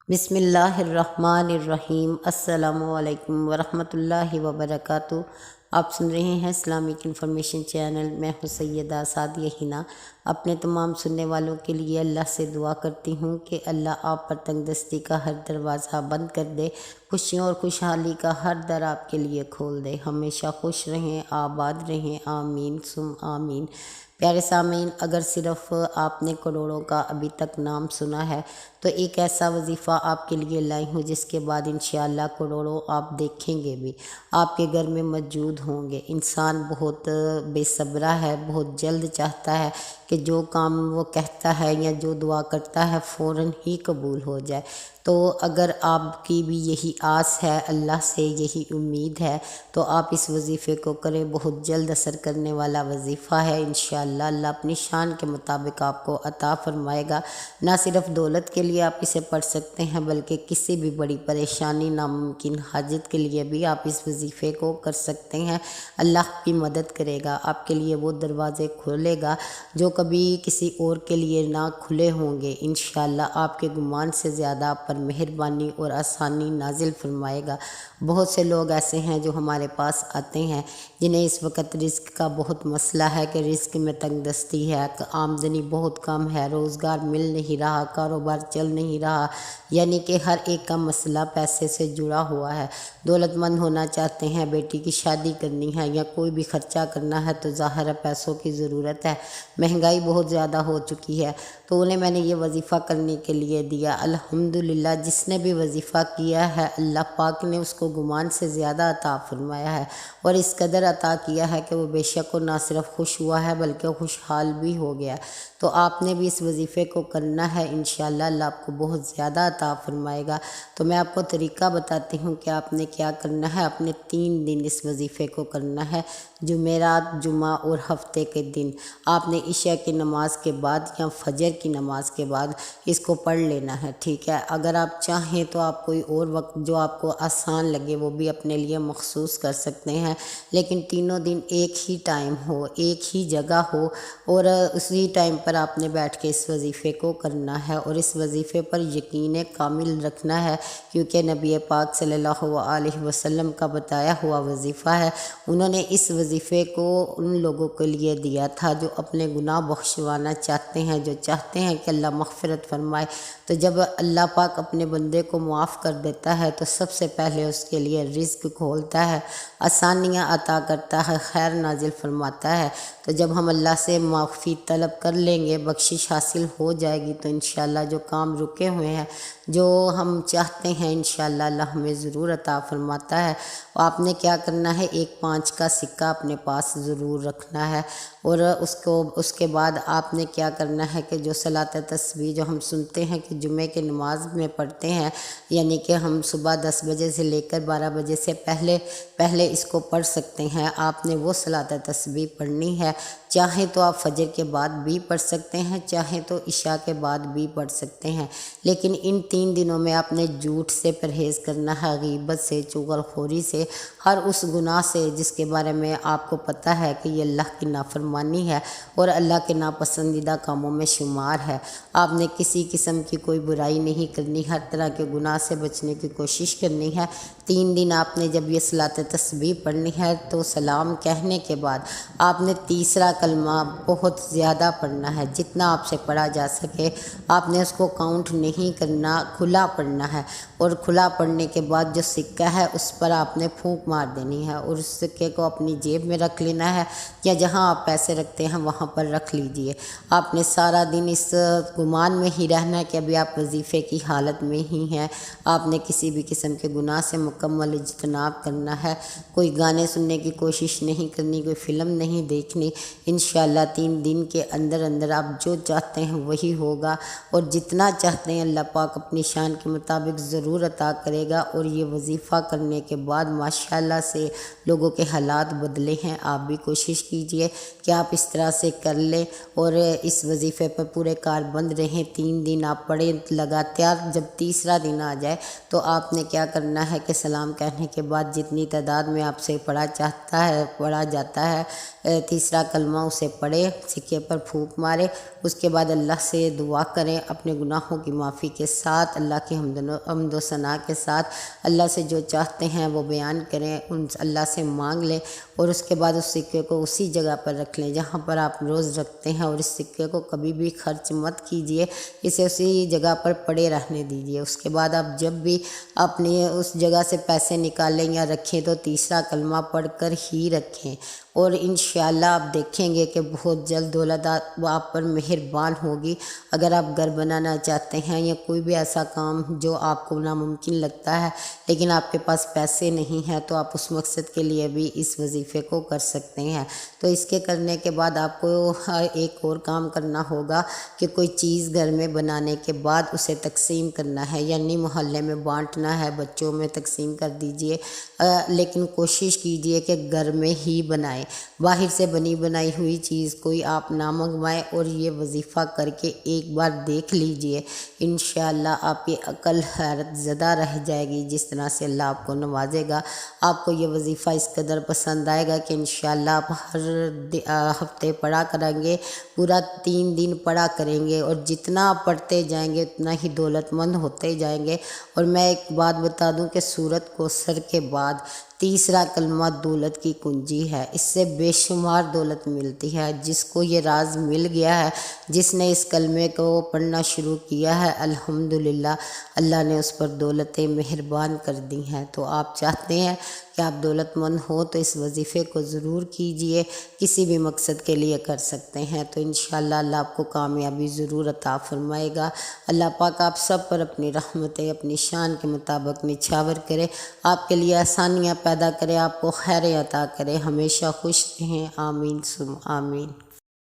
بسم اللہ الرحمن الرحیم۔ السلام علیکم ورحمۃ اللہ وبرکاتہ۔ آپ سن رہے ہیں اسلامک انفارمیشن چینل۔ میں ہوں سیدہ سعدیہ ہنا۔ اپنے تمام سننے والوں کے لیے اللہ سے دعا کرتی ہوں کہ اللہ آپ پر تنگ دستی کا ہر دروازہ بند کر دے، خوشیوں اور خوشحالی کا ہر در آپ کے لیے کھول دے۔ ہمیشہ خوش رہیں، آباد رہیں، آمین ثم آمین۔ پیارے سامعین، اگر صرف آپ نے کروڑوں کا ابھی تک نام سنا ہے تو ایک ایسا وظیفہ آپ کے لیے لائی ہوں جس کے بعد انشاءاللہ کروڑوں آپ دیکھیں گے بھی، آپ کے گھر میں موجود ہوں گے۔ انسان بہت بے صبرا ہے، بہت جلد چاہتا ہے کہ جو کام وہ کہتا ہے یا جو دعا کرتا ہے فوراً ہی قبول ہو جائے۔ تو اگر آپ کی بھی یہی آس ہے، اللہ سے یہی امید ہے، تو آپ اس وظیفے کو کریں۔ بہت جلد اثر کرنے والا وظیفہ ہے۔ انشاءاللہ اللہ اپنی شان کے مطابق آپ کو عطا فرمائے گا۔ نہ صرف دولت کے لیے آپ اسے پڑھ سکتے ہیں بلکہ کسی بھی بڑی پریشانی، ناممکن حاجت کے لیے بھی آپ اس وظیفے کو کر سکتے ہیں۔ اللہ کی مدد کرے گا، آپ کے لیے وہ دروازے کھولے گا جو کبھی کسی اور کے لیے نہ کھلے ہوں گے۔ انشاءاللہ آپ کے گمان سے زیادہ آپ پر مہربانی اور آسانی نازل فرمائے گا۔ بہت سے لوگ ایسے ہیں جو ہمارے پاس آتے ہیں جنہیں اس وقت رزق کا بہت مسئلہ ہے کہ رزق میں تنگ دستی ہے، آمدنی بہت کم ہے، روزگار مل نہیں رہا، کاروبار چل نہیں رہا، یعنی کہ ہر ایک کا مسئلہ پیسے سے جڑا ہوا ہے۔ دولت مند ہونا چاہتے ہیں، بیٹی کی شادی کرنی ہے یا کوئی بھی خرچہ کرنا ہے تو ظاہر ہے پیسوں کی ضرورت ہے، مہنگائی بہت زیادہ ہو چکی ہے، تو انہیں میں نے یہ وظیفہ کرنے کے لیے دیا۔ الحمدللہ جس نے بھی وظیفہ کیا ہے اللہ پاک نے اس کو گمان سے زیادہ عطا فرمایا ہے، اور اس قدر عطا کیا ہے کہ وہ بے شک و نہ صرف خوش ہوا ہے بلکہ خوشحال بھی ہو گیا۔ تو آپ نے بھی اس وظیفے کو کرنا ہے، انشاءاللہ اللہ آپ کو بہت زیادہ عطا فرمائے گا۔ تو میں آپ کو طریقہ بتاتی ہوں کہ آپ نے کیا کرنا ہے۔ آپ نے 3 دن اس وظیفے کو کرنا ہے، جمعرات، جمعہ اور ہفتے کے دن۔ آپ نے عشاء کی نماز کے بعد یا فجر کی نماز کے بعد اس کو پڑھ لینا ہے، ٹھیک ہے۔ اگر آپ چاہیں تو آپ کوئی اور وقت جو آپ کو آسان لگے وہ بھی اپنے لیے مخصوص کر سکتے ہیں، لیکن تینوں دن ایک ہی ٹائم ہو، ایک ہی جگہ ہو، اور اسی ٹائم پر آپ نے بیٹھ کے اس وظیفے کو کرنا ہے، اور اس وظیفے پر یقین کامل رکھنا ہے، کیونکہ نبی پاک صلی اللہ علیہ وسلم کا بتایا ہوا وظیفہ ہے۔ انہوں نے اس وظیفے کو ان لوگوں کے لیے دیا تھا جو اپنے گناہ بخشوانا چاہتے ہیں، جو چاہتے ہیں کہ اللہ مغفرت فرمائے۔ تو جب اللہ پاک اپنے بندے کو معاف کر دیتا ہے تو سب سے پہلے اس کے لیے رزق کھولتا ہے، آسانیاں عطا کرتا ہے، خیر نازل فرماتا ہے۔ تو جب ہم اللہ سے معافی طلب کر لیں گے، بخشش حاصل ہو جائے گی، تو انشاءاللہ جو کام رکے ہوئے ہیں، جو ہم چاہتے ہیں، انشاءاللہ اللہ ہمیں ضرور عطا فرماتا ہے۔ آپ نے کیا کرنا ہے، ایک 5 کا سکہ اپنے پاس ضرور رکھنا ہے، اور اس کے بعد آپ نے کیا کرنا ہے کہ جو صلاۃ تسبیح جو ہم سنتے ہیں کہ جمعے کی نماز میں پڑھتے ہیں، یعنی کہ ہم صبح 10 بجے سے لے کر 12 بجے سے پہلے اس کو پڑھ سکتے ہیں، آپ نے وہ صلاۃ تسبیح پڑھنی ہے۔ چاہیں تو آپ فجر کے بعد بھی پڑھ سکتے ہیں، چاہیں تو عشاء کے بعد بھی پڑھ سکتے ہیں، لیکن ان 3 دنوں میں آپ نے جھوٹ سے پرہیز کرنا ہے، غیبت سے، چغل خوری سے، ہر اس گناہ سے جس کے بارے میں آپ کو پتہ ہے کہ یہ اللہ کی نافرمانی ہے اور اللہ کے ناپسندیدہ کاموں میں شمار ہے۔ آپ نے کسی قسم کی کوئی برائی نہیں کرنی، ہر طرح کے گناہ سے بچنے کی کوشش کرنی ہے۔ 3 دن آپ نے جب یہ صلاۃ تسبیح پڑھنی ہے تو سلام کہنے کے بعد آپ نے تیسرا کلمہ بہت زیادہ پڑھنا ہے، جتنا آپ سے پڑھا جا سکے۔ آپ نے اس کو کاؤنٹ نہیں کرنا، کھلا پڑھنا ہے، اور کھلا پڑھنے کے بعد جو سکہ ہے اس پر آپ نے پھونک مار دینی ہے، اور اس سکے کو اپنی جیب میں رکھ لینا ہے، یا جہاں آپ پیسے رکھتے ہیں وہاں پر رکھ لیجئے۔ آپ نے سارا دن اس گمان میں ہی رہنا ہے کہ ابھی آپ وظیفے کی حالت میں ہی ہیں۔ آپ نے کسی بھی قسم کے گناہ سے مکمل اجتناب کرنا ہے، کوئی گانے سننے کی کوشش نہیں کرنی، کوئی فلم نہیں دیکھنی۔ انشاءاللہ 3 دن کے اندر آپ جو چاہتے ہیں وہی ہوگا، اور جتنا چاہتے ہیں اللہ پاک اپنی شان کے مطابق ضرور عطا کرے گا۔ اور یہ وظیفہ کرنے کے بعد ماشاءاللہ سے لوگوں کے حالات بدلے ہیں۔ آپ بھی کوشش کیجئے کہ آپ اس طرح سے کر لیں اور اس وظیفے پر پورے کاربند رہیں۔ 3 دن آپ پڑھیں لگاتار۔ جب تیسرا دن آ جائے تو آپ نے کیا کرنا ہے کہ سلام کہنے کے بعد جتنی تعداد میں آپ سے پڑھا جاتا ہے تیسرا کلمہ کلمہ اسے پڑھے، سکے پر پھونک مارے، اس کے بعد اللہ سے دعا کریں اپنے گناہوں کی معافی کے ساتھ، اللہ کی حمد و ثنا کے ساتھ، اللہ سے جو چاہتے ہیں وہ بیان کریں، اللہ سے مانگ لیں، اور اس کے بعد اس سکے کو اسی جگہ پر رکھ لیں جہاں پر آپ روز رکھتے ہیں، اور اس سکے کو کبھی بھی خرچ مت کیجیے، اسے اسی جگہ پر پڑے رہنے دیجیے۔ اس کے بعد آپ جب بھی اپنی اس جگہ سے پیسے نکالیں یا رکھیں تو تیسرا کلمہ پڑھ کر ہی رکھیں، اور انشاءاللہ آپ دیکھیں گے کہ بہت جلد دولت آپ پر مہربان ہوگی۔ اگر آپ گھر بنانا چاہتے ہیں یا کوئی بھی ایسا کام جو آپ کو ناممکن لگتا ہے لیکن آپ کے پاس پیسے نہیں ہیں، تو آپ اس مقصد کے لیے بھی اس وظیفے کو کر سکتے ہیں۔ تو اس کے کرنے کے بعد آپ کو ایک اور کام کرنا ہوگا کہ کوئی چیز گھر میں بنانے کے بعد اسے تقسیم کرنا ہے، یعنی محلے میں بانٹنا ہے، بچوں میں تقسیم کر دیجئے، لیکن کوشش کیجئے کہ گھر میں ہی بنائیں، باہر سے بنی بنائی ہوئی چیز کوئی آپ نہ منگوائیں، اور یہ وظیفہ کر کے ایک بار دیکھ لیجئے، انشاءاللہ آپ کی عقل حیرت زدہ رہ جائے گی جس طرح سے اللہ آپ کو نوازے گا۔ آپ کو یہ وظیفہ اس قدر پسند آئے گا کہ انشاءاللہ آپ ہر ہفتے پڑھا کریں گے، پورا 3 دن پڑھا کریں گے، اور جتنا آپ پڑھتے جائیں گے اتنا ہی دولت مند ہوتے جائیں گے۔ اور میں ایک بات بتا دوں کہ سورۃ کوثر کے بعد تیسرا کلمہ دولت کی کنجی ہے، اس سے بے شمار دولت ملتی ہے۔ جس کو یہ راز مل گیا ہے، جس نے اس کلمے کو پڑھنا شروع کیا ہے، الحمدللہ اللہ نے اس پر دولتیں مہربان کر دی ہیں۔ تو آپ چاہتے ہیں کہ آپ دولت مند ہوں تو اس وظیفے کو ضرور کیجئے، کسی بھی مقصد کے لیے کر سکتے ہیں، تو انشاءاللہ اللہ آپ کو کامیابی ضرور عطا فرمائے گا۔ اللہ پاک آپ سب پر اپنی رحمتیں اپنی شان کے مطابق نچھاور کرے، آپ کے لیے آسانیاں پیدا کرے، آپ کو خیر عطا کرے، ہمیشہ خوش رہیں، آمین ثم آمین۔